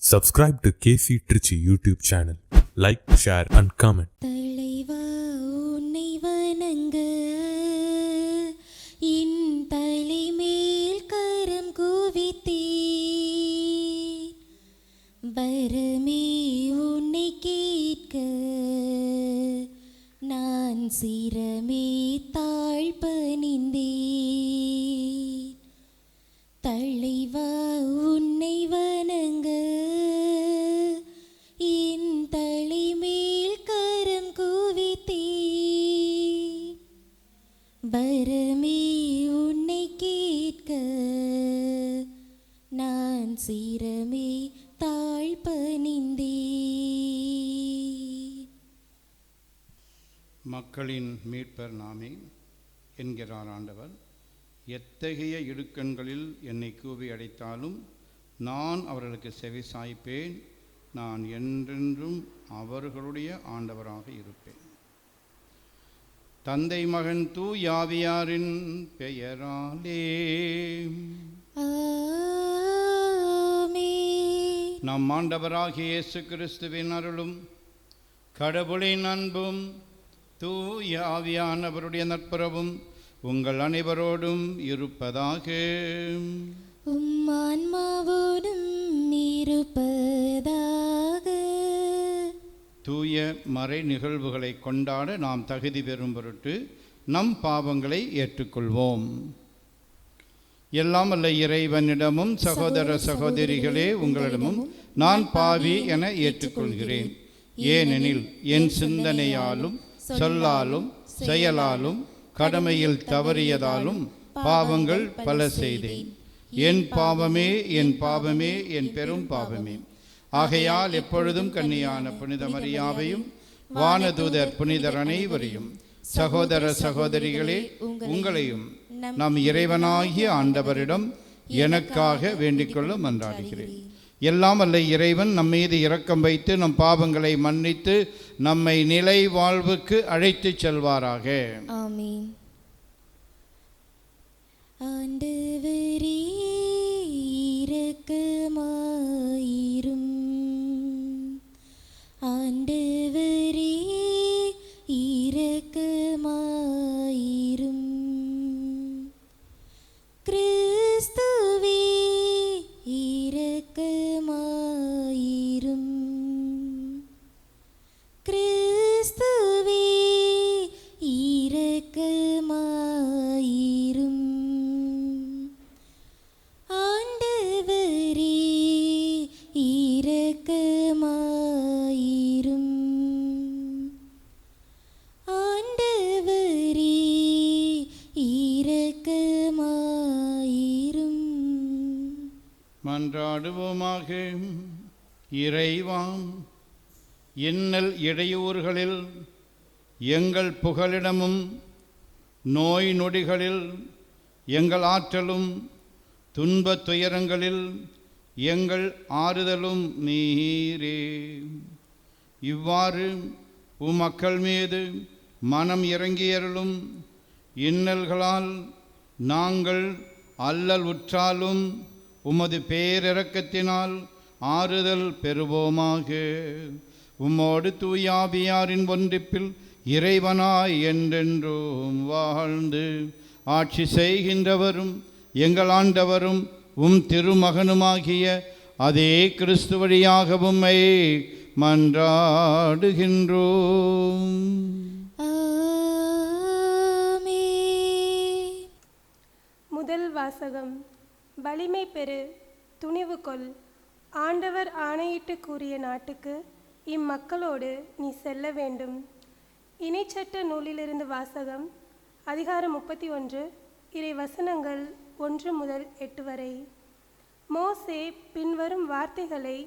Subscribe to KC Trichy YouTube channel. Like, share and comment. தலைவா உன்னை வணங்க என் தலைமேல் கரம் குவித்தே வரமே உன்னை கேட்க நான் சிரமே தாழ்பணிந்தே தலைவா உன்னை வணங்க என் தலைமேல் கரம் குவித்தே வரமே உன்னை கேட்க நான் சிரமே தாழ்பணிந்தே. மக்களின் மீட்பர் நாமே என்கிறார் ஆண்டவர். எத்தகைய இடுக்கண்களில் என்னை கூவி அடைத்தாலும் நான் அவர்களுக்கு செவி சாய்ப்பேன். நான் என்றென்றும் அவர்களுடைய ஆண்டவராக இருப்பேன். தந்தை மகன் தூயாவியாரின் பெயராலே நம் ஆண்டவராகிய இயேசு கிறிஸ்துவின் அருளும் கடவுளின் அன்பும் தூய ஆவியானவருடைய நட்புறவும் உங்கள் அனைவரோடும் இருப்பதாக. ஆன்மாவோடும் இருப்பதாக. தூய மறை நிகழ்வுகளை கொண்டாட நாம் தகுதி பெறும் பொருட்டு நம் பாவங்களை ஏற்றுக்கொள்வோம். எல்லாம் அல்ல இறைவனிடமும் சகோதர சகோதரிகளே உங்களிடமும் நான் பாவி என ஏற்றுக்கொள்கிறேன். ஏனெனில் என் சிந்தனையாலும் சொல்லாலும் செயலாலும் கடமையில் தவறியதாலும் பாவங்கள் பல செய்தேன். என் பாவமே என் பாவமே என் பெரும் பாவமே. ஆகையால் எப்பொழுதும் கன்னியான புனித மரியாவையும் வானதூதர் புனிதர் அனைவரையும் சகோதர சகோதரிகளே உங்களையும் நம் இறைவனாகிய ஆண்டவரிடம் எனக்காக வேண்டிக்கொள்ள மன்றாடுகிறேன். எல்லாம் அல்ல இறைவன் நம் மீது இரக்கம் வைத்து நம் பாவங்களை மன்னித்து நம்மை நிலை வாழ்வுக்கு அழைத்து செல்வாராக. ஆமென். ஆண்டவரே இரக்கமாயிரும். ஆண்டவரே இரக்கமாயிரும். கிறிஸ்துவே இரக்கமாயிரும். கிறிஸ்துவே இரக்கமாயிரும். ஆண்டவரே இரக்கமாயிரும். ஆண்டவரே இரக்கமாயிரும். மன்றாடுவோமாக. இறைவாம், இன்னல் இடையூறுகளில் எங்கள் புகலிடமும் நோய் நொடிகளில் எங்கள் ஆற்றலும் துன்பத் துயரங்களில் எங்கள் ஆறுதலும் நீரே. இவ்வாறு மக்கள் மீது மனம் இறங்கியருளும். இன்னல்களால் நாங்கள் அல்லல் உற்றாலும் உமது பேரிரக்கத்தினால் ஆறுதல் பெறுவோமாக. உம்மோடு தூயாவியாரின் ஒன்றிப்பில் இறைவனாய் என்றென்றும் வாழ்ந்து ஆட்சி செய்கின்றவரும் எங்கள் ஆண்டவரும் திருமகனுமாகிய அதே கிறிஸ்து வழியாக உம்மை மன்றாடுகின்றோம். முதல் வாசகம். வலிமை பெறு, துணிவு கொள். ஆண்டவர் ஆணையிட்டு கூறிய நாட்டுக்கு இம்மக்களோடு நீ செல்ல வேண்டும். இணைச்சட்ட நூலிலிருந்து வாசகம். அதிகாரம் 31 இறை வசனங்கள் 1 முதல் 8 வரை. மோசே பின்வரும் வார்த்தைகளை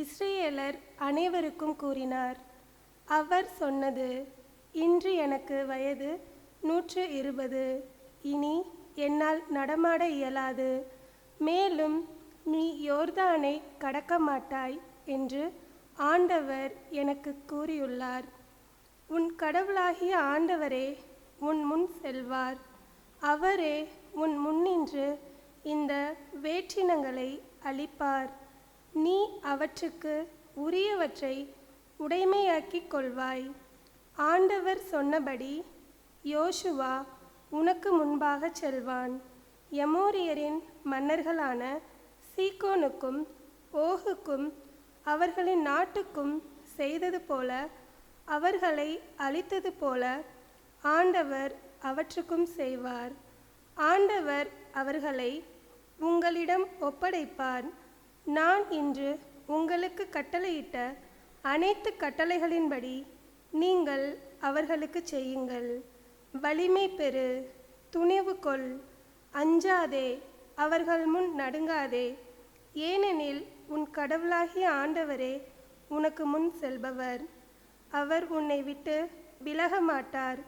இஸ்ரேலர் அனைவருக்கும் கூறினார். அவர் சொன்னது: இன்று எனக்கு வயது 120. இனி என்னால் நடமாட இயலாது. மேலும் நீ யோர்தானை கடக்க மாட்டாய் என்று ஆண்டவர் எனக்கு கூறியுள்ளார். உன் கடவுளாகிய ஆண்டவரே உன் முன் செல்வார். அவரே உன் முன்னின்று இந்த வேற்றினங்களை அழிப்பார். நீ அவற்றுக்கு உரியவற்றை உடைமையாக்கிக் கொள்வாய். ஆண்டவர் சொன்னபடி யோசுவா உனக்கு முன்பாகச் செல்வான். எமோரியரின் மன்னர்களான சீகோனுக்கும் ஓகுக்கும் அவர்களின் நாட்டுக்கும் செய்தது போல, அவர்களை அழித்தது போல ஆண்டவர் அவற்றுக்கும் செய்வார். ஆண்டவர் அவர்களை உங்களிடம் ஒப்படைப்பார். நான் இன்று உங்களுக்கு கட்டளையிட்ட அனைத்து கட்டளைகளின்படி நீங்கள் அவர்களுக்கு செய்யுங்கள். வலிமை பெறு, துணிவு கொள், அஞ்சாதே, அவர்கள் முன் நடுங்காதே. ஏனெனில் உன் கடவுளாகிய ஆண்டவரே உனக்கு முன் செல்பவர். அவர் உன்னை விட்டு விலக மாட்டார்,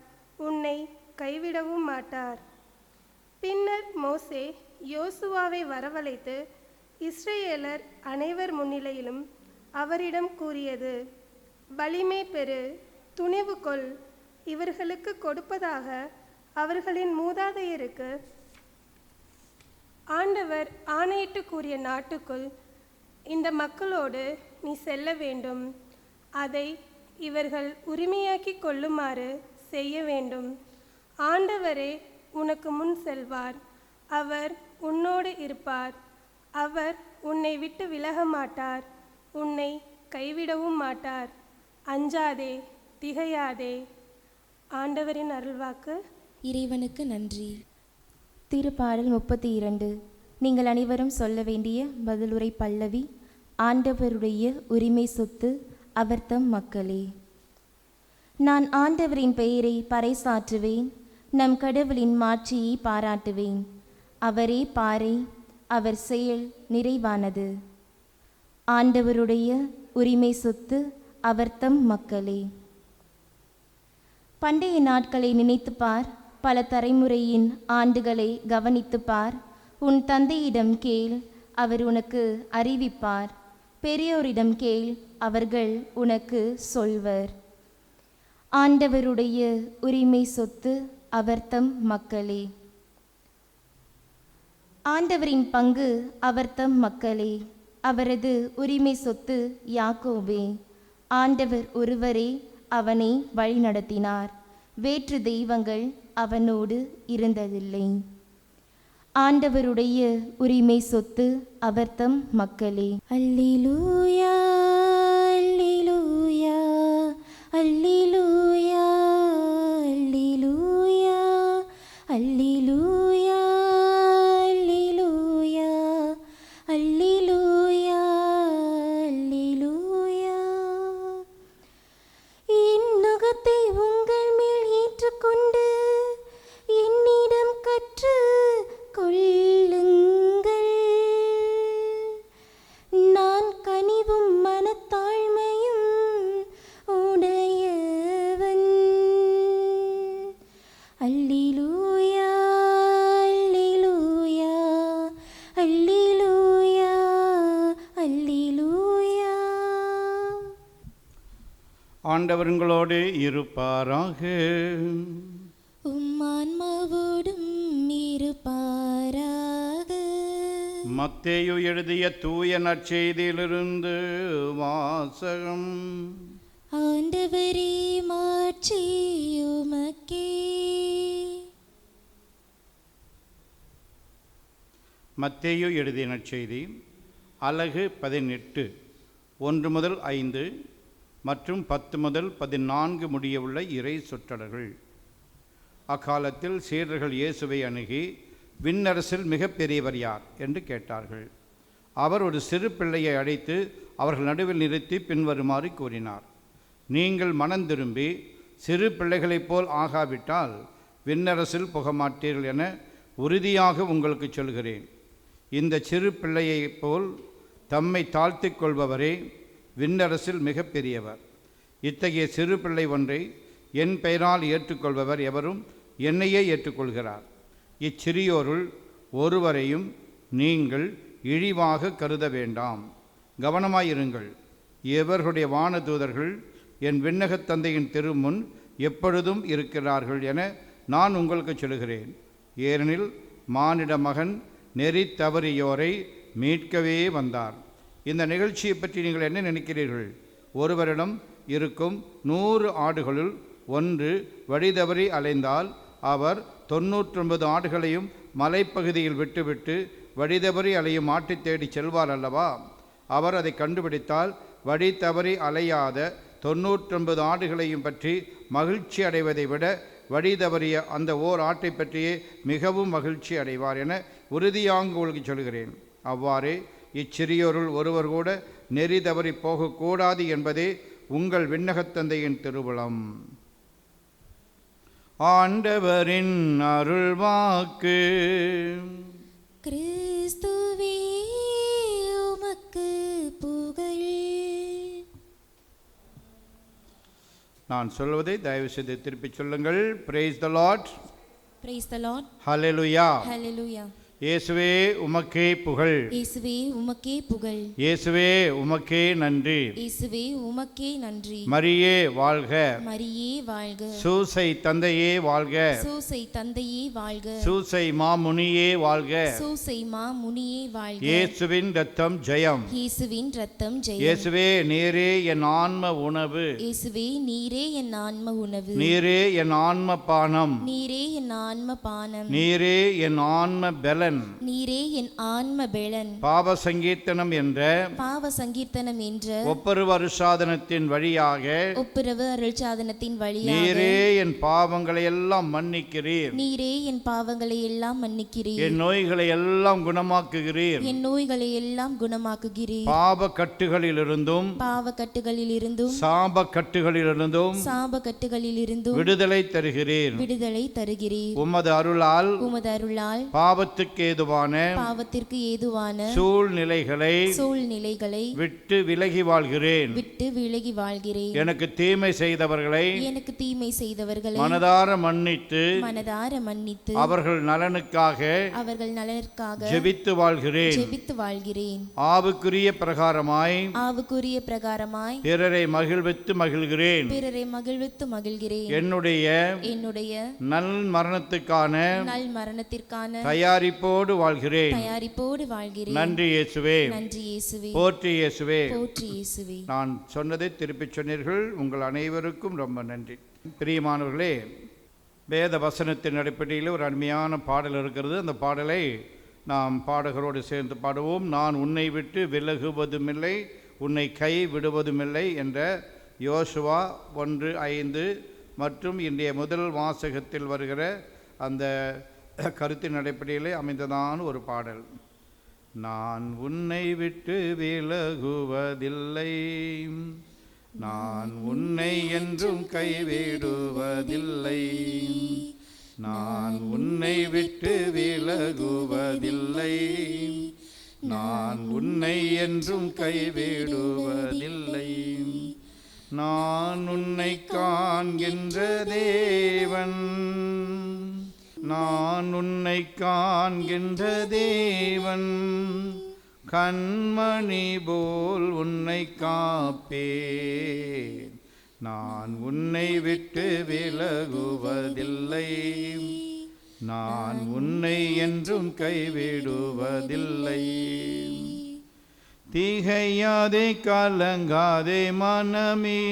உன்னை கைவிடவும் மாட்டார். பின்னர் மோசே யோசுவாவை வரவழைத்து இஸ்ரேலர் அனைவர் முன்னிலையிலும் அவரிடம் கூறியது: வலிமை பெறு, துணிவு கொள். இவர்களுக்கு கொடுப்பதாக அவர்களின் மூதாதையருக்கு ஆண்டவர் ஆணையிட்டு கூறிய நாட்டுக்குள் இந்த மக்களோடு நீ செல்ல வேண்டும். அதை இவர்கள் உரிமையாக்கிக் கொள்ளுமாறு செய்ய வேண்டும். ஆண்டவரே உனக்கு முன் செல்வார். அவர் உன்னோடு இருப்பார். அவர் உன்னை விட்டு விலக மாட்டார், உன்னை கைவிடவும் மாட்டார். அஞ்சாதே, திகையாதே. ஆண்டவரின் அருள்வாக்கு. இறைவனுக்கு நன்றி. திருப்பாடல் 32. நீங்கள் அனைவரும் சொல்ல வேண்டிய பதிலுரை பல்லவி. ஆண்டவருடைய உரிமை சொத்து அவர் தம் மக்களே. நான் ஆண்டவரின் பெயரை பறைசாற்றுவேன், நம் கடவுளின் மாட்சியை பாராட்டுவேன். அவரே பாறை, அவர் செயல் நிறைவானது. ஆண்டவருடைய உரிமை சொத்து அவர் தம் மக்களே. பண்டைய நாட்களை நினைத்து பார், பல தலைமுறையின் ஆண்டுகளை கவனித்து பார். உன் தந்தையிடம் கேள், அவர் உனக்கு அறிவிப்பார். பெரியோரிடம் கேள், அவர்கள் உனக்கு சொல்வர். ஆண்டவருடைய உரிமை சொத்து அவர் தம் மக்களே. ஆண்டவரின் பங்கு அவர் தம் மக்களே. அவரது உரிமை சொத்து யாக்கோபே. ஆண்டவர் ஒருவரே அவனை வழிநடத்தினார். வேற்று தெய்வங்கள் அவனோடு இருந்ததில்லை. ஆண்டவருடைய உரிமை சொத்து அவர் தம் மக்களே. அல்லேலூயா, அல்லேலூயா, அல்லேலூயா, அல்லேலூயா, அல்லேலூயா, அல்லேலூயா, அல்லேலூயா, அல்லேலூயா. என் நுகத்தை உங்கள் மேல் ஏற்றுக்கொண்டு என்னிடம் கற்று கொள்ளுங்கள். நான் கனிவும் மனத்தாழ்மையும் உடையவன். அல்லேலூயா, அல்லேலூயா, அல்லேலூயா, அல்லேலூயா. ஆண்டவர்களோடு இருப்பாராக. உம்மான்மாவோடும் இருப்பாராக. மத்தேயு எழுதிய தூய நற்செய்தியிலிருந்து வாசகம். ஆண்டவரே, மாட்சி உமக்கே. மத்தேயு எழுதிய நற்செய்தி அலகு 18 1 முதல் 5 மற்றும் 10 முதல் 14 முடிய உள்ள இறை சொற்றொடர்கள். அக்காலத்தில் சீடர்கள் இயேசுவை அணுகி, விண்ணரசில் மிகப்பெரியவர் யார் என்று கேட்டார்கள். அவர் ஒரு சிறு பிள்ளையை அழைத்து அவர்கள் நடுவில் நிறுத்தி பின்வருமாறு கூறினார்: நீங்கள் மனம் திரும்பி சிறு பிள்ளைகளைப் போல் ஆகாவிட்டால் விண்ணரசில் புகமாட்டீர்கள் என உறுதியாக உங்களுக்கு சொல்கிறேன். இந்த சிறு பிள்ளையைப் போல் தம்மை தாழ்த்திக் கொள்பவரே விண்ணரசில் மிகப்பெரியவர். இத்தகைய சிறு பிள்ளை ஒன்றை என் பெயரால் ஏற்றுக்கொள்பவர் எவரும் என்னையே ஏற்றுக்கொள்கிறார். இச்சிறியோருள் ஒருவரையும் நீங்கள் இழிவாக கருத வேண்டாம். கவனமாயிருங்கள். இவர்களுடைய வானதூதர்கள் என் விண்ணகத் தந்தையின் திருமுன் எப்பொழுதும் இருக்கிறார்கள் என நான் உங்களுக்கு சொல்கிறேன். ஏனெனில் மானிட மகன் நெறி தவறியோரை மீட்கவே வந்தார். இந்த நிகழ்ச்சியை பற்றி நீங்கள் என்ன நினைக்கிறீர்கள்? ஒருவரிடம் இருக்கும் 100 ஆடுகளுள் ஒன்று வழிதவறி அலைந்தால் அவர் 99 ஆடுகளையும் மலைப்பகுதியில் விட்டுவிட்டு வழிதவறி அலையும் ஆட்டை தேடி செல்வார் அல்லவா? அவர் அதை கண்டுபிடித்தால் வழி தவறி அலையாத 99 ஆடுகளையும் பற்றி மகிழ்ச்சி அடைவதை விட வழி தவறிய அந்த ஓர் ஆட்டை பற்றியே மிகவும் மகிழ்ச்சி அடைவார் என உறுதியாக உங்களுக்கு சொல்கிறேன். அவ்வாறே இச்சிறியோருள் ஒருவர் கூட நெறி தவறி போகக்கூடாது என்பதே உங்கள் விண்ணகத்தந்தையின் திருவுளம். ஆண்டவரின் அருள்வாக்கு. கிறிஸ்துவே உமக்கு புகழ். நான் சொல்வதை தயவு செய்து திருப்பிச் சொல்லுங்கள். Praise the Lord. Praise the Lord. Hallelujah. Hallelujah. இயேசுவே உமக்கே புகழ். இயேசுவே உமக்கே புகழ். இயேசுவே உமக்கே நன்றி. இயேசுவே உமக்கே நன்றி. மரியே வாழ்க. மரியே வாழ்க. சூசை தந்தையே வாழ்க. சூசை தந்தையே வாழ்க. சூசை மாமுனியே வாழ்க. சூசை மாமுனியே வாழ்க. இயேசுவின் இரத்தம் ஜெயம். இயேசுவின் இரத்தம் ஜெயம். இயேசுவே நீரே என் ஆன்ம உணவு. இயேசுவே நீரே என் ஆன்ம உணவு. நீரே என் ஆன்ம பானம். நீரே என் ஆன்ம பானம். நீரே என் ஆன்ம பெலன். நீரே என் ஆன்ம பெலன். பாவ சங்கீர்த்தனம் என்ற பாவ சங்கீர்த்தனம் என்ற ஒப்புரவு அருட்சாதனத்தின் வழியாக ஒப்புரவு அருட்சாதனத்தின் வழியாக நீரே என் பாவங்களை எல்லாம் மன்னிக்கிறீர். நீரே என் பாவங்களை எல்லாம் மன்னிக்கிறீர். என் நோய்களை எல்லாம் குணமாக்குகிறீர். என் நோய்களை எல்லாம் குணமாக்குகிறீர். பாவ கட்டுகளிலிருந்தும் பாவ கட்டுகளிலிருந்தும் சாப கட்டுகளிலிருந்தும் சாப கட்டுகளிலிருந்தும் விடுதலை தருகிறீர். விடுதலை தருகிறீர். உமது அருளால் உமது அருளால் பாவத்துக்கு ஏதுவான பாவத்திற்கு ஏதுவான சூழ்நிலைகளை விட்டு விலகி வாழ்கிறேன். விட்டு விலகி வாழ்கிறேன். எனக்கு தீமை செய்தவர்களை எனக்கு தீமை செய்தவர்களை மனதார மன்னித்து அவர்கள் நலனுக்காக ஜெபித்து வாழ்கிறேன். ஆவுக்குரிய பிரகாரமாய் பிறரை மகிழ்வித்து மகிழ்கிறேன். என்னுடைய நல் மரணத்துக்கான தயாரிப்போடு வாழ்கிறேன். நன்றி இயேசுவே. போற்றி இயேசுவே. நான் சொன்னதை திருப்பிச் சொன்னீர்கள். உங்கள் அனைவருக்கும் ரொம்ப நன்றி. பிரியமானவர்களே, வேத வசனத்தின் அடிப்படையில் ஒரு அருமையான பாடல் இருக்கிறது. அந்த பாடலை நாம் பாடகரோடு சேர்ந்து பாடுவோம். நான் உன்னை விட்டு விலகுவதுமில்லை, உன்னை கை விடுவதுமில்லை என்ற யோசுவா 1:5 மற்றும் இன்றைய முதல் வாசகத்தில் வருகிற அந்த கருத்தின் அடிப்படையிலே அமைந்ததான ஒரு பாடல். நான் உன்னை விட்டு விலகுவதில்லை, நான் உன்னை என்றும் கைவிடுவதில்லை, நான் உன்னை விட்டு விலகுவதில்லை, நான் உன்னை என்றும் கைவிடுவதில்லை. நான் உன்னை காண்கின்ற தேவன், நான் உன்னை காண்கின்ற தேவன், கண்மணி போல் உன்னை காப்பேன், நான் உன்னை விட்டு விலகுவதில்லை, நான் உன்னை என்றும் கைவிடுவதில்லை. திகையாதே கலங்காதே மனமே,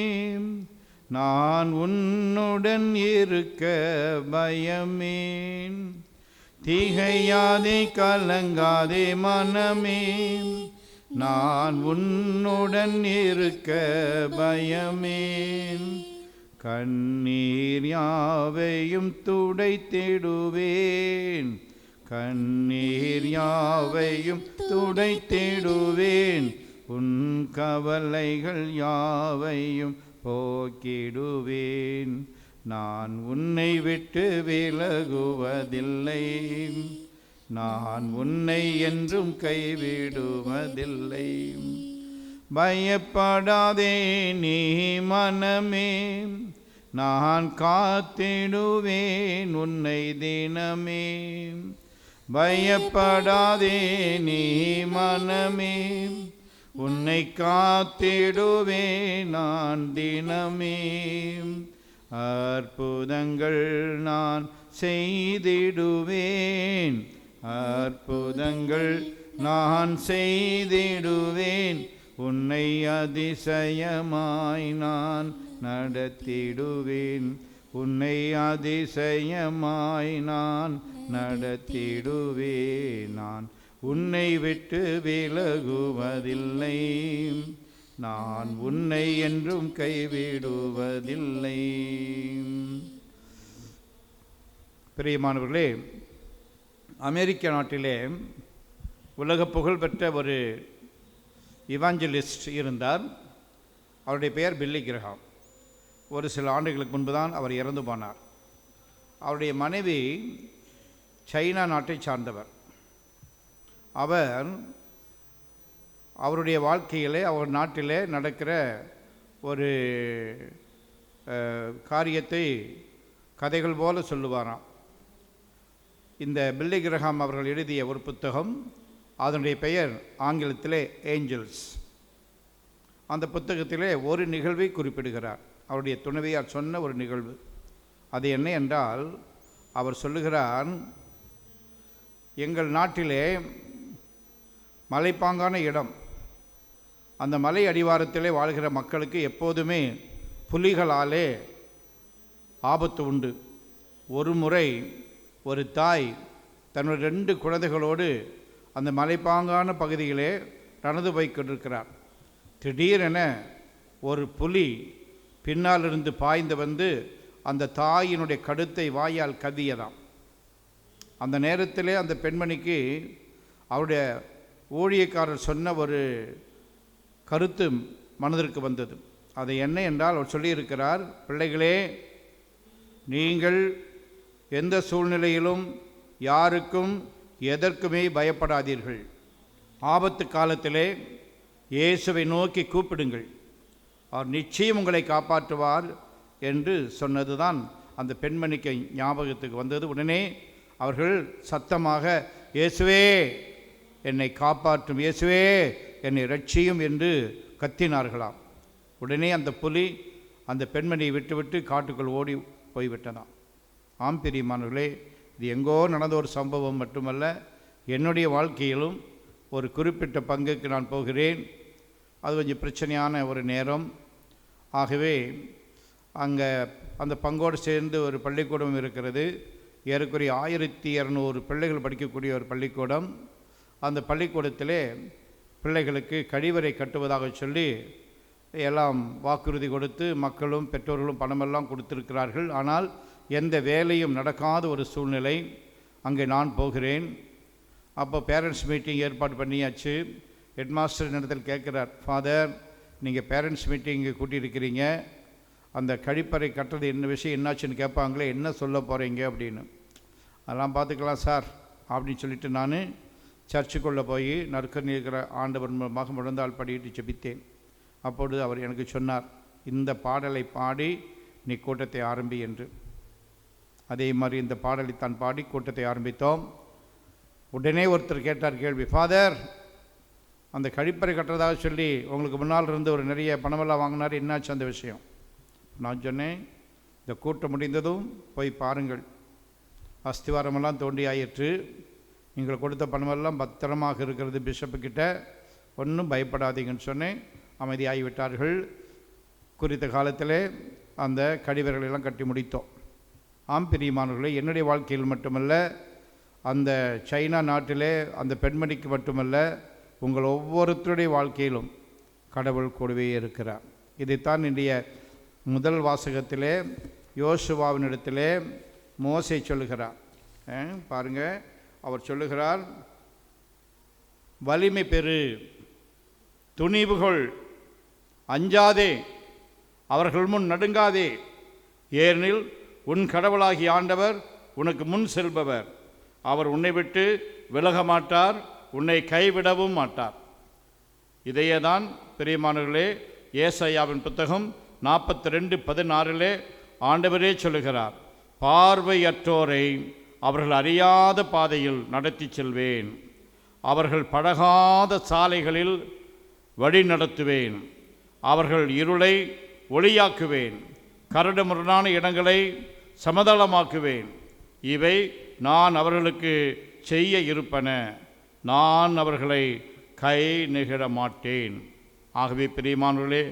நான் உன்னுடன் இருக்க பயமேன். திகையாதே கலங்காதே மனமே, நான் உன்னுடன் இருக்க பயமேன். கண்ணீர் யாவையும் துடைத்திடுவேன், கண்ணீர் யாவையும் துடைத்திடுவேன், உன் கவலைகள் யாவையும் போக்கிடுவேன். நான் உன்னை விட்டு விலகுவதில்லை, நான் உன்னை என்றும் கைவிடுவதில்லை. பயப்படாதே நீ மனமே, நான் காத்திடுவேன் உன்னை தினமே. பயப்படாதே நீ மனமே, உன்னை காத்திடுவேன் நான் தினமே. அற்புதங்கள் நான் செய்திடுவேன், அற்புதங்கள் நான் செய்திடுவேன், உன்னை அதிசயமாய் நான் நடத்திடுவேன், உன்னை அதிசயமாய் நான் நடத்திடுவேன். நான் உன்னை விட்டு விலகுவதில்லை, நான் உன்னை என்றும் கைவிடுவதில்லை. பிரியமானவர்களே, அமெரிக்க நாட்டிலே உலக புகழ் பெற்ற ஒரு இவாஞ்சலிஸ்ட் இருந்தார். அவருடைய பெயர் பில்லி கிரஹாம். ஒரு சில ஆண்டுகளுக்கு முன்பு தான் அவர் இறந்து போனார். அவருடைய மனைவி சைனா நாட்டை சார்ந்தவர். அவருடைய வாழ்க்கையிலே, அவர் நாட்டிலே நடக்கிற ஒரு காரியத்தை கதைகள் போல சொல்லுவாராம். இந்த பில்லி கிரஹாம் அவர்கள் எழுதிய ஒரு புத்தகம், அதனுடைய பெயர் ஆங்கிலத்திலே ஏஞ்சல்ஸ். அந்த புத்தகத்திலே ஒரு நிகழ்வை குறிப்பிடுகிறார். அவருடைய துணைவியார் சொன்ன ஒரு நிகழ்வு. அது என்ன என்றால், அவர் சொல்லுகிறார், எங்கள் நாட்டிலே மலைப்பாங்கான இடம், அந்த மலை அடிவாரத்திலே வாழ்கிற மக்களுக்கு எப்போதுமே புலிகளாலே ஆபத்து உண்டு. ஒரு முறை ஒரு தாய் தன்னுடைய 2 குழந்தைகளோடு அந்த மலைப்பாங்கான பகுதியிலே நடந்து போய் கொண்டிருக்கிறார். திடீரென ஒரு புலி பின்னாலிருந்து பாய்ந்து வந்து அந்த தாயினுடைய கழுத்தை வாயால் கவ்வியதாம். அந்த நேரத்திலே அந்த பெண்மணிக்கு அவருடைய ஊழியக்காரர் சொன்ன ஒரு கருத்து மனதிற்கு வந்தது. அது என்ன என்றால், அவர் சொல்லியிருக்கிறார், பிள்ளைகளே, நீங்கள் எந்த சூழ்நிலையிலும் யாருக்கும் எதற்குமே பயப்படாதீர்கள். ஆபத்து காலத்திலே இயேசுவை நோக்கி கூப்பிடுங்கள், அவர் நிச்சயம் உங்களை காப்பாற்றுவார் என்று சொன்னது தான் அந்த பெண்மணிக்கு ஞாபகத்துக்கு வந்தது. உடனே அவர்கள் சத்தமாக, இயேசுவே என்னை காப்பாற்றும், இயேசுவே என்னை ரட்சியும் என்று கத்தினார்களாம். உடனே அந்த புலி அந்த பெண்மணியை விட்டுவிட்டு காட்டுக்குள் ஓடி போய்விட்டதாம். ஆம் பிரியமானவர்களே, இது எங்கோ நடந்த ஒரு சம்பவம் மட்டுமல்ல, என்னுடைய வாழ்க்கையிலும் ஒரு குறிப்பிட்ட பங்குக்கு நான் போகிறேன். அது கொஞ்சம் பிரச்சனையான ஒரு நேரம். ஆகவே அங்கே அந்த பங்கோடு சேர்ந்து ஒரு பள்ளிக்கூடம் இருக்கிறது. ஏறக்குறைய 1200 பிள்ளைகள் படிக்கக்கூடிய ஒரு பள்ளிக்கூடம். அந்த பள்ளிக்கூடத்திலே பிள்ளைகளுக்கு கழிவறை கட்டுவதாக சொல்லி எல்லாம் வாக்குறுதி கொடுத்து மக்களும் பெற்றோர்களும் பணமெல்லாம் கொடுத்திருக்கிறார்கள். ஆனால் எந்த வேலையும் நடக்காத ஒரு சூழ்நிலை. அங்கே நான் போகிறேன். அப்போ பேரண்ட்ஸ் மீட்டிங் ஏற்பாடு பண்ணியாச்சு. ஹெட்மாஸ்டர் இடத்தில் கேட்குறார், ஃபாதர், நீங்கள் பேரண்ட்ஸ் மீட்டிங்கு கூட்டியிருக்கிறீங்க, அந்த கழிப்பறை கட்டுறது என்ன விஷயம் என்னாச்சுன்னு கேட்பாங்களே, என்ன சொல்ல போகிறீங்க அப்படின்னு. அதெல்லாம் பார்த்துக்கலாம் சார் அப்படின்னு சொல்லிட்டு நான் சர்ச்சுக்குள்ளே போய் நற்கரணி இருக்கிற ஆண்டவர் மூலமாக முழந்தாள் படிட்டு ஜெபித்தேன். அப்பொழுது அவர் எனக்கு சொன்னார், இந்த பாடலை பாடி நீ கூட்டத்தை ஆரம்பி என்று. அதே மாதிரி இந்த பாடலை தான் பாடி கூட்டத்தை ஆரம்பித்தோம். உடனே ஒருத்தர் கேட்டார் கேள்வி, ஃபாதர், அந்த கழிப்பறை கட்டுறதாக சொல்லி உங்களுக்கு முன்னால் இருந்து ஒரு நிறைய பணமெல்லாம் வாங்கினார், என்னாச்சு அந்த விஷயம்? நான் சொன்னேன், இந்த கூட்டம் முடிந்ததும் போய் பாருங்கள், அஸ்திவாரமெல்லாம் தோண்டி ஆயிற்று, நீங்கள் கொடுத்த பணமெல்லாம் பத்திரமாக இருக்கிறது பிஷப்புக்கிட்ட, ஒன்றும் பயப்படாதீங்கன்னு சொன்னேன். அமைதியாகிவிட்டார்கள். குறித்த காலத்தில் அந்த கழிவறைகளெல்லாம் கட்டி முடித்தோம். ஆம் பிரியமானவர்களே, என்னுடைய வாழ்க்கையில் மட்டுமல்ல, அந்த சைனா நாட்டிலே அந்த பெண்மணிக்கு மட்டுமல்ல, உங்கள் ஒவ்வொருத்தருடைய வாழ்க்கையிலும் கடவுள் கூடவே இருக்கிறார். இதைத்தான் இன்றைய முதல் வாசகத்திலே யோசுவாவினிடத்திலே மோசே சொல்லுகிறார். பாருங்கள், அவர் சொல்லுகிறார், வலிமை பெறு, துணிவுகள், அஞ்சாதே, அவர்கள் முன் நடுங்காதே, ஏனெனில் உன் கடவுளாகிய ஆண்டவர் உனக்கு முன் செல்பவர், அவர் உன்னை விட்டு விலக மாட்டார், உன்னை கைவிடவும் மாட்டார். இதையே தான் பிரியமானவர்களே ஏசாயாவின் புத்தகம் 42:16 ஆண்டவரே சொல்லுகிறார், பார்வையற்றோரை அவர்கள் அறியாத பாதையில் நடத்தி செல்வேன், அவர்கள் பழகாத சாலைகளில் வழி நடத்துவேன், அவர்கள் இருளை ஒளியாக்குவேன், கரடுமுரடான இடங்களை சமதளமாக்குவேன், இவை நான் அவர்களுக்கு செய்ய இருப்பன, நான் அவர்களை கை நெகிழ மாட்டேன். ஆகவே பிரியமானவர்களே,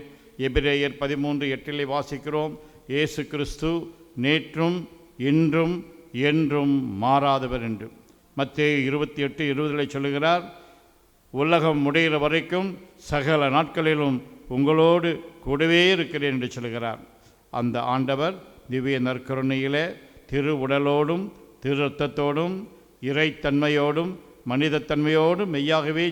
எபிரேயர் 13:8 வாசிக்கிறோம், இயேசு கிறிஸ்து நேற்றும் இன்றும் என்றும் மாறாதவர் என்று. மத்தேயு 28:20 சொல்லுகிறார், உலகம் முடிகிற வரைக்கும் சகல நாட்களிலும் உங்களோடு கூடவே இருக்கிறேன் என்று சொல்கிறார். அந்த ஆண்டவர் திவ்ய நற்கருணையிலே திரு உடலோடும் திரு இரத்தத்தோடும் இறைத்தன்மையோடும் மனிதத்தன்மையோடும் மெய்யாகவே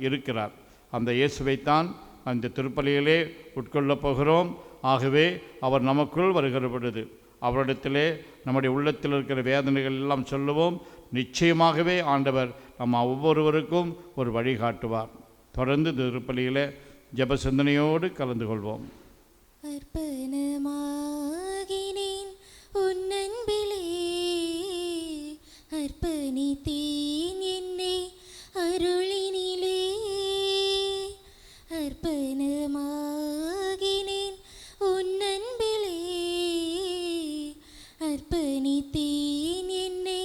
இருக்கிறார். அந்த இயேசுவைத்தான் அந்த திருப்பலியிலே உட்கொள்ளப் போகிறோம். ஆகவே அவர் நமக்குள் வருகிற பொழுது அவரிடத்திலே நம்முடைய உள்ளத்தில் இருக்கிற வேதனைகள் எல்லாம் சொல்லுவோம். நிச்சயமாகவே ஆண்டவர் நம்ம ஒவ்வொருவருக்கும் ஒரு வழிகாட்டுவார். தொடர்ந்து திருப்பலியிலே ஜெப சிந்தனையோடு கலந்து கொள்வோம். அர்ப்பணமாகினேன் உன் அன்பிலே, அர்ப்பணித்தேன் என்னை அருளினிலே. அர்ப்பணமாகினேன் உன் அன்பிலே, அர்ப்பணித்தேன் என்னை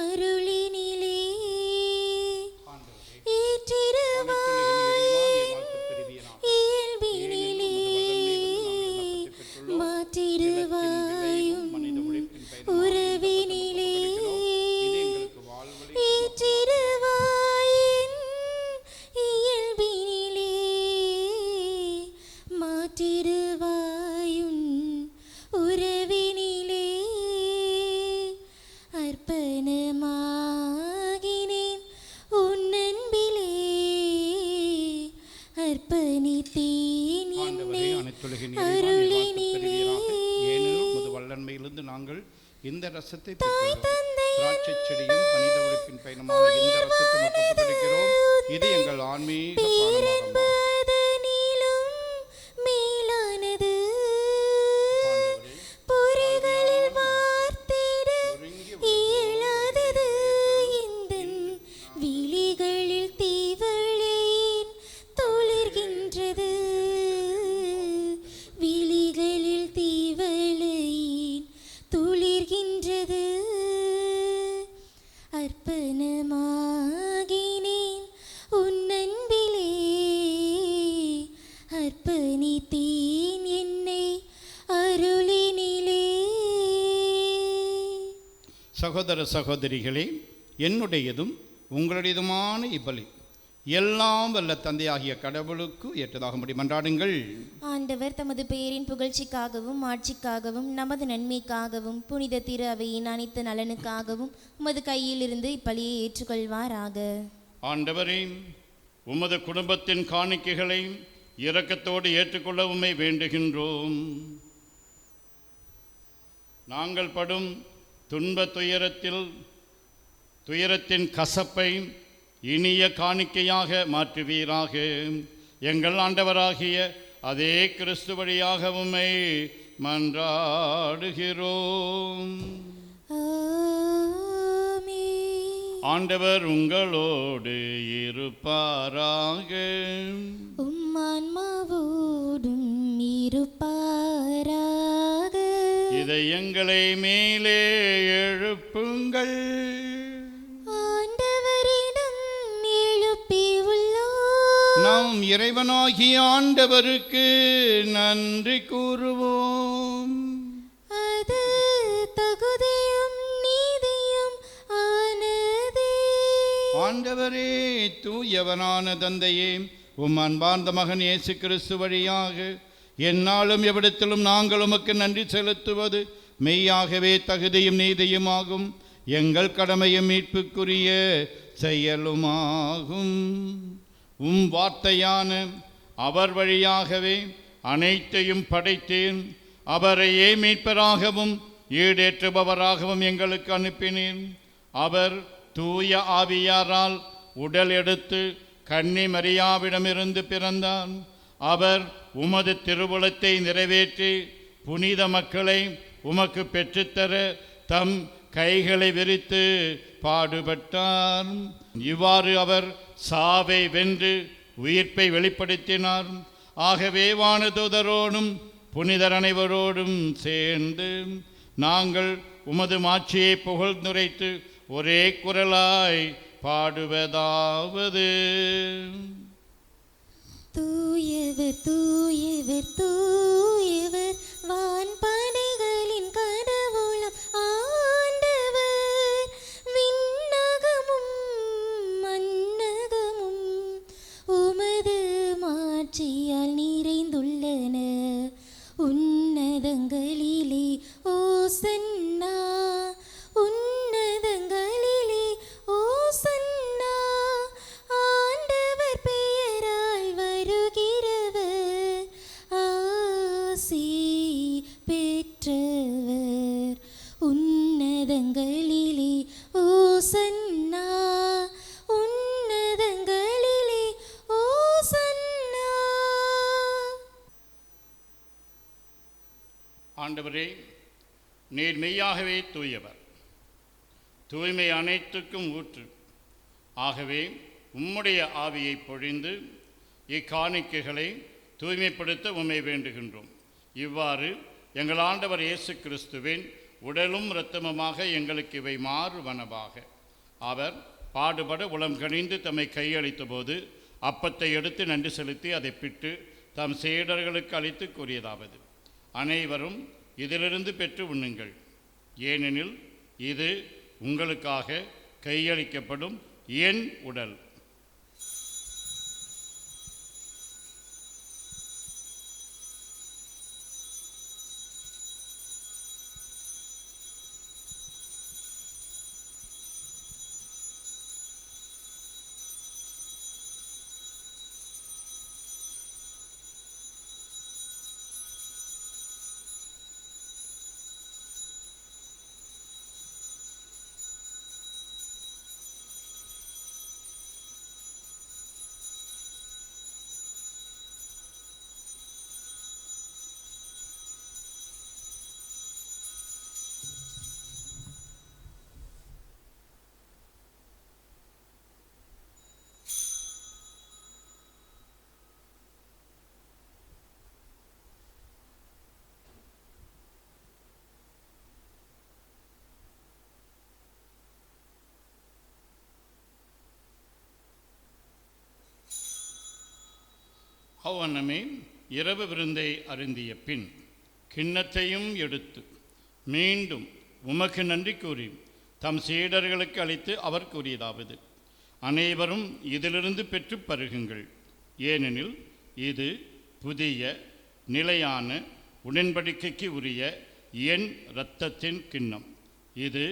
அருளினிலே. மாற்றிடுவாயும் உறவினிலே, ஏற்றிடுவாயின் இயல்பினிலே, மாற்றிடுவாயும் உறவினிலே. அர்ப்பணமாகினேன் உன் அன்பிலே, அர்ப்பணித்தேன் என்னை அருளினிலே. வல்லன்மையிலிருந்து நாங்கள் இந்த ரசத்தை திராட்சை செடியும் மனித உழைப்பின் பயணமாக இந்த ரசத்தை முகப்படுகிறோம். இது எங்கள் ஆன்மீக பானமாகும். அர்ப்பணமாகினேன் உன் அன்பிலே, அர்ப்பணித்தேன் என்னை அருளினிலே. சகோதர சகோதரிகளே, என்னுடையதும் உங்களுடையதுமான இப்பலி எல்லாம் வல்ல தந்தையாகிய கடவுளுக்கு ஏற்றதாகும்படி மன்றாடுங்கள். ஆண்டவர் தமது பெயரின் புகழ்ச்சிக்காகவும் ஆட்சிக்காகவும் நமது நன்மைக்காகவும் புனித திரு அவையின் அனைத்து நலனுக்காகவும் உமது கையிலிருந்து இப்பலியை ஏற்றுக்கொள்வாராக. ஆண்டவரே, உமது குடும்பத்தின் காணிக்கைகளை இரக்கத்தோடு ஏற்றுக்கொள்ள உம்மை வேண்டுகின்றோம். நாங்கள் படும் துன்ப துயரத்தின் கசப்பை இனிய காணிக்கையாக மாற்றுவீராக. எங்கள் ஆண்டவராகிய அதே கிறிஸ்து வழியாக உம்மை மன்றாடுகிறோம். ஆண்டவர் உங்களோடு இருப்பாராக. உம்மான்மாவோடும் இருப்பாராக. இதயங்களை மேலே எழுப்புங்கள். நாம் இறைவனாகிய ஆண்டவருக்கு நன்றி கூறுவோம். அது தகுதியும் நீதியும் ஆனதே. ஆண்டவரே, தூயவனான தந்தையே, உம் அன்பார்ந்த மகன் இயேசு கிறிஸ்து வழியாக எந்நாளும் எவ்விடத்திலும் நாங்கள் உமக்கு நன்றி செலுத்துவது மெய்யாகவே தகுதியும் நீதியுமாகும். எங்கள் கடமையும் மீட்புக்குரிய செயலுமாகும். உம் வார்த்தையான அவர் வழியாகவே அனைத்தையும் படைத்தேன். அவரையே மீட்பராகவும் ஈடேற்றுபவராகவும் எங்களுக்கு அனுப்பினேன். அவர் தூய ஆவியாரால் உடல் எடுத்து கன்னி மரியாவிடமிருந்து பிறந்தார். அவர் உமது திருவுளத்தை நிறைவேற்றி புனித மக்களை உமக்கு பெற்றுத்தர தம் கைகளை விரித்து பாடுபட்டார். இவ்வாறு அவர் சாவை வென்று உயிர்ப்பை வெளிப்படுத்தினார். ஆகவே வானதூதரோடும் புனிதர் அனைவரோடும் சேர்ந்து நாங்கள் உமது மாட்சியை புகழ்ந்துரைத்து ஒரே குரலாய் பாடுவதாவது: தூயவர் தூயவர் தூயவர், வான்படைகளின் கடவுளம் ஆண்டவர். விண்ணகமும் மண்ணகமும் உமது மாட்சியால் நிறைந்துள்ளன. உன்னதங்களிலே ஓசன்னா, உன்னதங்களிலே ஓசன்னா. ஆண்டவர் பெயரால் வருகிறவர் ஆசி பெற்றவர். உன்னதங்களிலே ஓசன்னா, உன்னதங்களிலே ஓசன்னா. ஆண்டவரே, நீர் மெய்யாகவே தூயவர், தூய்மை அனைத்துக்கும் ஊற்று. ஆகவே உம்முடைய ஆவியை பொழிந்து இக்காணிக்கைகளை தூய்மைப்படுத்த உம்மை வேண்டுகின்றோம். இவ்வாறு எங்கள் ஆண்டவர் இயேசு கிறிஸ்துவின் உடலும் இரத்தமுமாக எங்களுக்கு இவை மாறுவனவாக. அவர் பாடுபட உளம் கனிந்து தம்மை கையளித்த போது அப்பத்தை எடுத்து நன்றி செலுத்தி அதை பிட்டு தம் சீடர்களுக்கு அளித்து கூறியதாவது: அனைவரும் இதிலிருந்து பெற்று உண்ணுங்கள், ஏனெனில் இது உங்களுக்காக கையளிக்கப்படும் என் உடல். அவ்வண்ணமே இரவு விருந்தை அருந்திய பின் கிண்ணத்தையும் எடுத்து மீண்டும் உமக்கு நன்றி கூறி தம் சீடர்களுக்கு அளித்து அவர் கூறியதாவது: அனைவரும் இதிலிருந்து பெற்று பருகுங்கள், ஏனெனில் இது புதிய நிலையான உடன்படிக்கைக்கு உரிய என் இரத்தத்தின் கிண்ணம். இது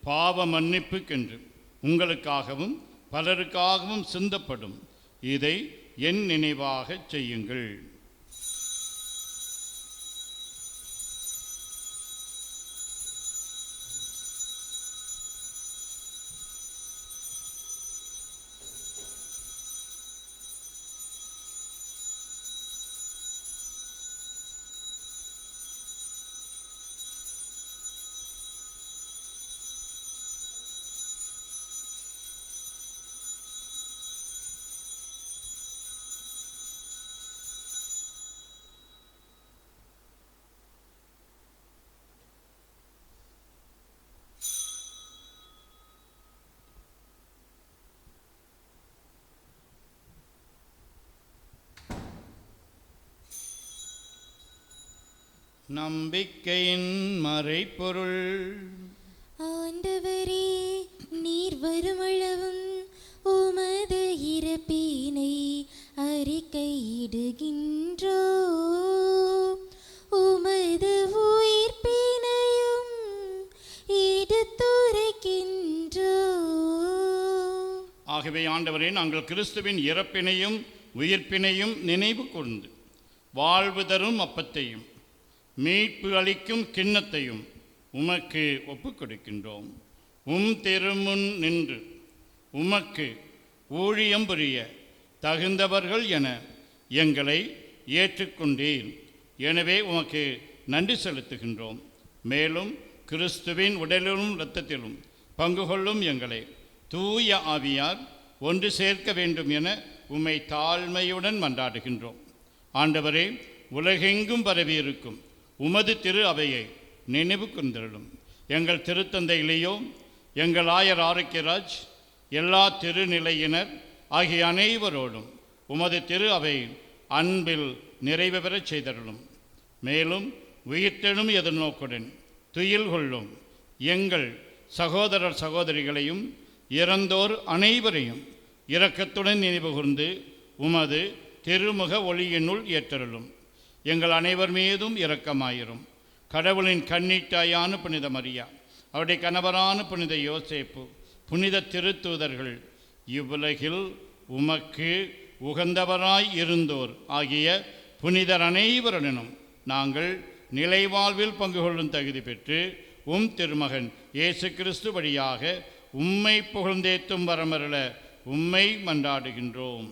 பாவ மன்னிப்புக்கென்று உங்களுக்காகவும் பலருக்காகவும் சிந்தப்படும். இதை என் நினைவாக செய்யுங்கள். நம்பிக்கையின் மறைபொருள். ஆண்டவரே, நீர் வருமளவும் உமது இறப்பினை அறிக்கையிடுகின்றோம், உமது உயிர்ப்பினையும் எடுத்துரைக்கின்றோம். ஆகவே ஆண்டவரே, நாங்கள் கிறிஸ்துவின் இறப்பினையும் உயிர்ப்பினையும் நினைவு கூர்ந்து வாழ்வு தரும் அப்பத்தையும் மீட்பு அளிக்கும் கிண்ணத்தையும் உமக்கு ஒப்புக் கொடுக்கின்றோம். திருமுன் நின்று உமக்கு ஊழியம் புரிய தகுந்தவர்கள் என எங்களை ஏற்றுக்கொண்டீர். எனவே உமக்கு நன்றி செலுத்துகின்றோம். மேலும் கிறிஸ்துவின் உடலிலும் இரத்தத்திலும் பங்கு கொள்ளும் எங்களை தூய ஆவியார் ஒன்று சேர்க்க வேண்டும் என உம்மை தாழ்மையுடன் மன்றாடுகின்றோம். ஆண்டவரே, உலகெங்கும் பரவியிருக்கும் உமது திரு அவையை நினைவு கூர்ந்தருளும். எங்கள் திருத்தந்தை லியோ, எங்கள் ஆயர் ஆரோக்கியராஜ், எல்லா திருநிலையினர் ஆகிய அனைவரோடும் உமது திரு அவை அன்பில் நிறைவு பெறச் செய்தருளும். மேலும் உயிர்த்தெழும் எதிர்நோக்குடன் துயில் கொள்ளும் எங்கள் சகோதரர் சகோதரிகளையும் இறந்தோர் அனைவரையும் இரக்கத்துடன் நினைவு கூர்ந்து உமது திருமுக ஒளியினுள் ஏற்றருளும். எங்கள் அனைவர் மீதும் இரக்கமாயிரும். கடவுளின் கன்னித்தாயான புனித மரியா, அவருடைய கணவரான புனித யோசேப்பு, புனித திருத்தூதர்கள், இவ்வுலகில் உமக்கு உகந்தவராய் இருந்தோர் ஆகிய புனிதர் அனைவருடனும் நாங்கள் நிலைவாழ்வில் பங்கு கொள்ளும் தகுதி பெற்று திருமகன் இயேசு கிறிஸ்து வழியாக உம்மை புகழ்ந்தேத்தும் வரமருள உம்மை மன்றாடுகின்றோம்.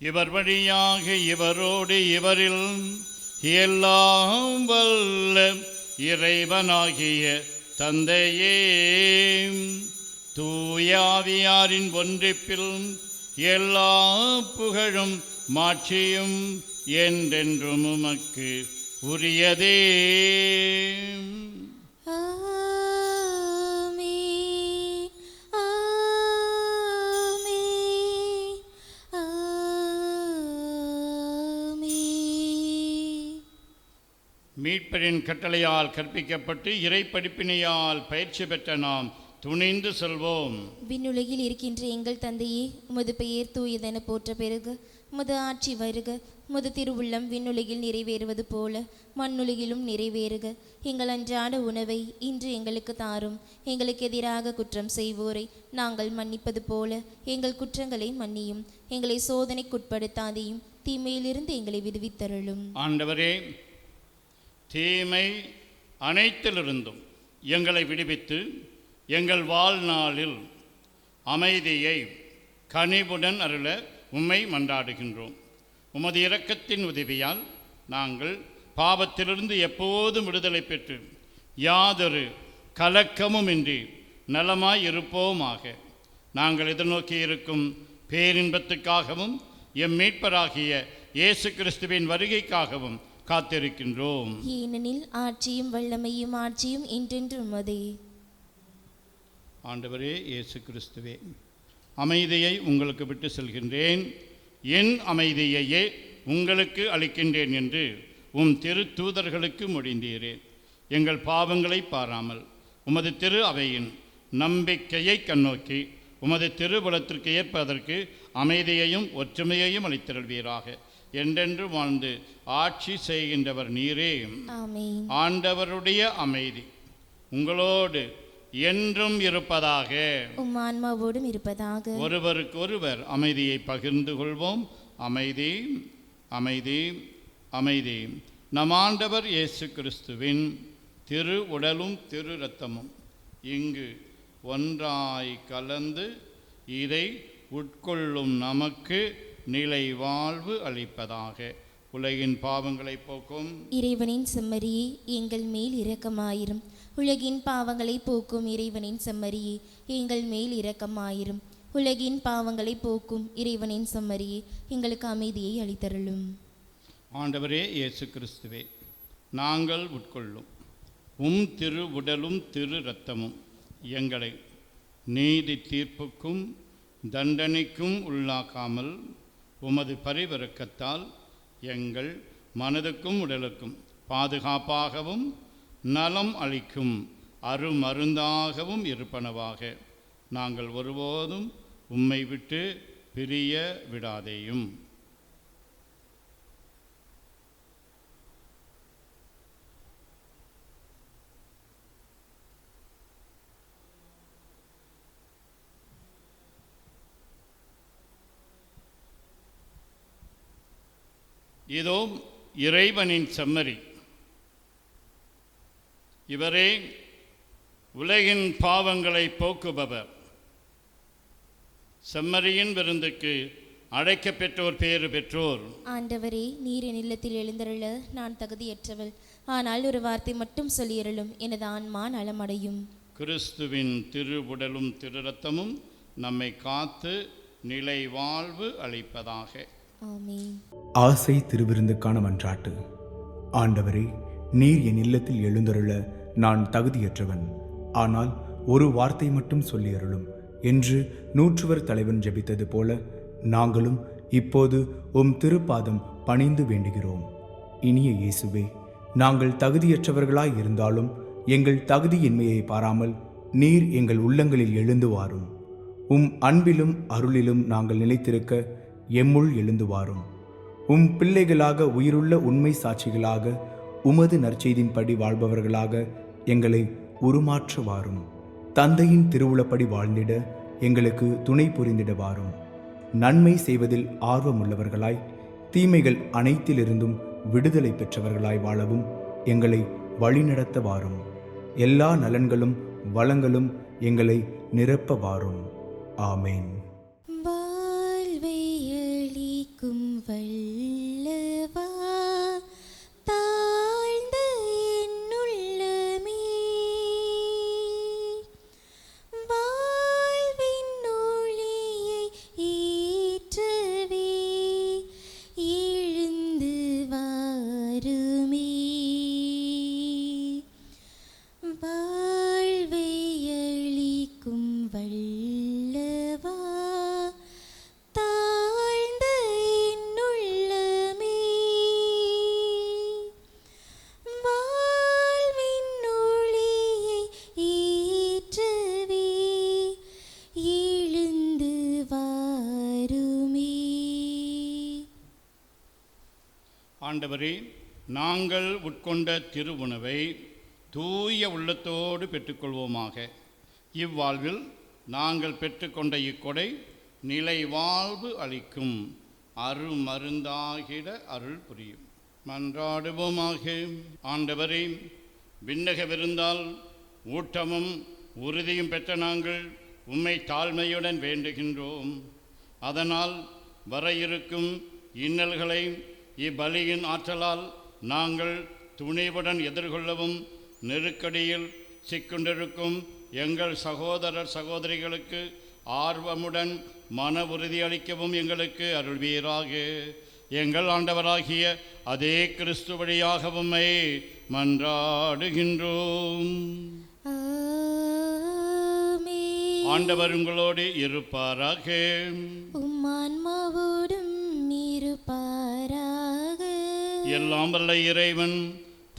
இவர் வழியாக இவரோடு இவரில் எல்லாம் வல்ல இறைவனாகிய தந்தையே, தூயாவியாரின் ஒன்றிப்பில் எல்லா புகழும் மாட்சியும் என்றென்றும் உமக்கு உரியதே. மீட்பரின் கட்டளையால் கற்பிக்கப்பட்டு இறை படிப்பினையால் பயிற்சி பெற்ற நாம் துணிந்து செல்வோம். விண்ணுலகில் இருக்கின்ற எங்கள் தந்தையே, உமது பெயர் தூயதென போற்ற பெருக. உமது ஆட்சி வருக. உமது திருவுள்ளம் விண்ணுலகில் நிறைவேறுவது போல மண்ணுலகிலும் நிறைவேறுக. எங்கள் அன்றாட உணவை இன்று எங்களுக்கு தாரும். எங்களுக்கு எதிராக குற்றம் செய்வோரை நாங்கள் மன்னிப்பது போல எங்கள் குற்றங்களை மன்னியும். எங்களை சோதனைக்குட்படுத்தாதையும் தீமையிலிருந்து எங்களை விடுவித்தருளும். ஆண்டவரே, தீமை அனைத்திலிருந்தும் எங்களை விடுவித்து எங்கள் வாழ்நாளில் அமைதியை கனிவுடன் அருள உம்மை மன்றாடுகின்றோம். உமது இரக்கத்தின் உதவியால் நாங்கள் பாவத்திலிருந்து எப்போதும் விடுதலை பெற்று யாதொரு கலக்கமுமின்றி நலமாய் இருப்போமாக. நாங்கள் எதிர்நோக்கி இருக்கும் பேரின்பத்துக்காகவும் எம் மீட்பராகிய இயேசு கிறிஸ்துவின் வருகைக்காகவும் காத்திருக்கின்றோம். ஏனெனில் ஆட்சியும் வல்லமையும் ஆட்சியும் என்றென்றும் உமதே. ஆண்டவரே இயேசு கிறிஸ்துவே, அமைதியை உங்களுக்கு விட்டு செல்கின்றேன், என் அமைதியையே உங்களுக்கு அளிக்கின்றேன் என்று உம் திரு தூதர்களுக்கு மொழிந்தீரே. எங்கள் பாவங்களை பாராமல் உமது திரு அவையின் நம்பிக்கையை கண்ணோக்கி உமது திருவுலத்திற்கு ஏற்பதற்கு அமைதியையும் ஒற்றுமையையும் அளித்திருவீராக. என்றென்று வாழ்ந்து ஆட்சி செய்கின்றவர் நீரே. ஆமென். ஆண்டவருடைய அமைதி உங்களோடு என்றும் இருப்பதாக. உம் ஆன்மாவோடும் இருப்பதாக. ஒருவருக்கு ஒருவர் அமைதியை பகிர்ந்து கொள்வோம். அமைதி, அமைதி, அமைதி. நம் ஆண்டவர் இயேசு கிறிஸ்துவின் திரு உடலும் திரு இரத்தமும் இங்கு ஒன்றாய் கலந்து இதை உட்கொள்ளும் நமக்கு நிலை வாழ்வு அளிப்பதாக. உலகின் பாவங்களை போக்கும் இறைவனின் செம்மறியே, எங்கள் மேல் இரக்கமாயிரும். உலகின் பாவங்களை போக்கும் இறைவனின் செம்மறியே, எங்கள் மேல் இரக்கமாயிரும். உலகின் பாவங்களை போக்கும் இறைவனின் செம்மறியே, எங்களுக்கு அமைதியை அளித்தருளும். ஆண்டவரே இயேசு கிறிஸ்துவே, நாங்கள் உட்கொள்ளும் உம் திரு உடலும் திரு இரத்தமும் எங்களை நீதி தீர்ப்புக்கும் தண்டனைக்கும் உள்ளாக்காமல் உமது பரிவிரக்கத்தால் எங்கள் மனதுக்கும் உடலுக்கும் பாதுகாப்பாகவும் நலம் அளிக்கும் அருமருந்தாகவும் இருப்பனவாக. நாங்கள் ஒருபோதும் உம்மை விட்டு பிரிய விடாதேயும். இதோ இறைவனின் செம்மறி, இவரே உலகின் பாவங்களை போக்குபவர். செம்மறியின் விருந்துக்கு அழைக்க பெற்றோர் பேறு பெற்றோர். ஆண்டவரே, நீர் என் இல்லத்தில் எழுந்தருள நான் தகுதியற்றவள். ஆனால் ஒரு வார்த்தை மட்டும் சொல்லியருளும், எனது ஆன்மா நலமடையும். கிறிஸ்துவின் திரு உடலும் திரு இரத்தமும் நம்மை காத்து நிலை வாழ்வு அளிப்பதாக. ஆமென். ஆசை திருவிருந்துக்கான மன்றாட்டு. ஆண்டவரே, நீர் என் இல்லத்தில் எழுந்தருள நான் தகுதியற்றவன். ஆனால் ஒரு வார்த்தை மட்டும் சொல்லி அருளும் என்று நூற்றுவர் தலைவன் ஜெபித்தது போல நாங்களும் இப்போது உம் திருப்பாதம் பணிந்து வேண்டுகிறோம். இனிய இயேசுவே, நாங்கள் தகுதியற்றவர்களாய் இருந்தாலும் எங்கள் தகுதியின்மையை பாராமல் நீர் எங்கள் உள்ளங்களில் எழுந்து வாரும். உம் அன்பிலும் அருளிலும் நாங்கள் நிலைத்திருக்க எம்முள் எழுந்து வாரும். உம் பிள்ளைகளாக உயிருள்ள உண்மை சாட்சிகளாக உமது நற்செய்தின்படி வாழ்பவர்களாக எங்களை உருமாற்ற வாரும். தந்தையின் திருவுளப்படி வாழ்ந்திட எங்களுக்கு துணை புரிந்திட வாரும். நன்மை செய்வதில் ஆர்வமுள்ளவர்களாய் தீமைகள் அனைத்திலிருந்தும் விடுதலை பெற்றவர்களாய் வாழவும் எங்களை வழிநடத்த வாரும். எல்லா நலன்களும் வளங்களும் எங்களை நிரப்ப வாரும். ஆமேன். வாழ்வை அளிக்கும் வல்லவா, தாழ்ந்த என்னுள்ளமே, வாழ்வின் ஒளியை ஏற்றவே எழுந்து வாருமே. வாழ்வை அளிக்கும் வல்லவா, தாழ்ந்த என்னுள்ளமே, வாழ்வின் ஒளியை ஏற்றவே எழுந்து வாருமே. ஆண்டவரே, நாங்கள் உட்கொண்ட திருவுணவை தூய உள்ளத்தோடு பெற்றுக்கொள்வோமாக. இவ்வாழ்வில் நாங்கள் பெற்றுக்கொண்ட இக்கொடை நிலை வாழ்வு அளிக்கும் அருமருந்தாகிட அருள் புரியும். மன்றாடுவோமாக. ஆண்டவரே, விண்ணக விருந்தால் ஊட்டமும் உறுதியும் பெற்ற நாங்கள் உம்மை தாழ்மையுடன் வேண்டுகின்றோம். அதனால் வர இருக்கும் இன்னல்களை இப்பலியின் ஆற்றலால் நாங்கள் துணிவுடன் எதிர்கொள்ளவும், நெருக்கடியில் சிக்கொண்டிருக்கும் எங்கள் சகோதரர் சகோதரிகளுக்கு ஆர்வமுடன் மன உறுதி அளிக்கவும் எங்களுக்கு அருள்வீராக. எங்கள் ஆண்டவராகிய அதே கிறிஸ்து வழியாக உம்மை மன்றாடுகின்றோம். ஆண்டவர் உங்களோடு இருப்பாராக. உம் ஆன்மாவோடும் இருப்பாராக. எல்லாம் வல்ல இறைவன்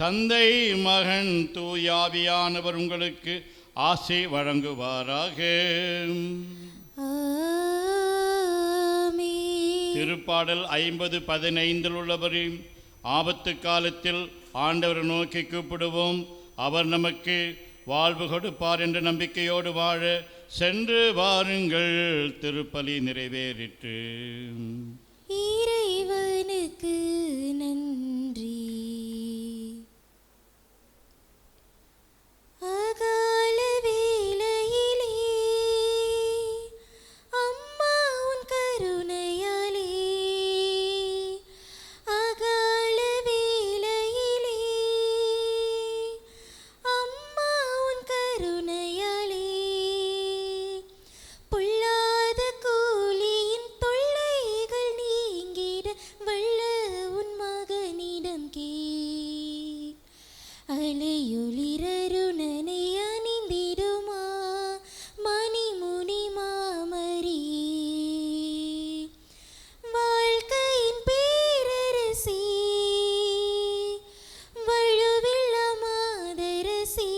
தந்தை, மகன், தூயாவியானவர் உங்களுக்கு ஆசி வழங்குவாராக. திருப்பாடல் 50:15 உள்ளபடி, ஆபத்து காலத்தில் ஆண்டவர் நோக்கி கூப்பிடுவோம், அவர் நமக்கு வாழ்வு கொடுப்பார் என்ற நம்பிக்கையோடு வாழ சென்று வாருங்கள். திருப்பலி நிறைவேறிற்று. இறைவனுக்கு நன்றி. அகால வேளையிலே அம்மா உன் கருணையாலே, அகால வேளையிலே அம்மா உன் கருணையாலே, பொல்லாத கூலியின் தொல்லைகள் நீங்கிட வல்ல உன் மகனிடம் கேள். அலையொளிரருணனை அணிந்திடுமா மணிமுனி மாமரி, வாழ்க்கையின் பேரரசி, வழுவில்ல மாதரசி,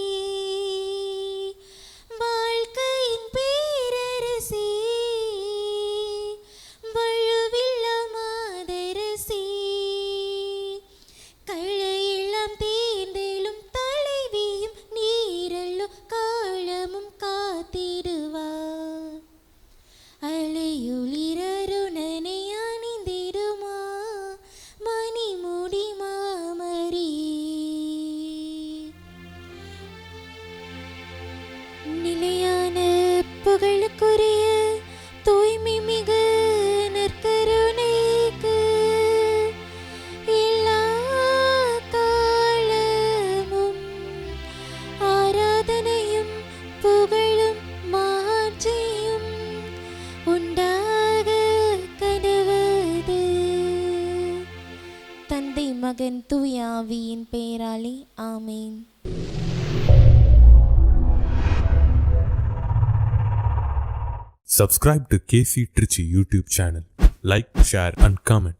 வாழ்க்கையின் பேரரசி, வழுவில்ல மாதரசி, களையெல்லாம் தேர்ந்தெழும் தலைவியும் நீரல்லோ காலமும் காத்திடுவார். அலையொளிரருணனை அணிந்திடுமா மணிமுடி மாமரி, நிலையான புகழுக்குரிய தூய்மை மிகு நற்கருணைக்கு எல்லா காலமும் ஆராதனையும் புகழும் மாட்சியும் உண்டாக கடவது. தந்தை, மகன் தூய ஆவியின் பெயராலே ஆமேன். Subscribe to KC Trichy YouTube channel. Like, share and comment.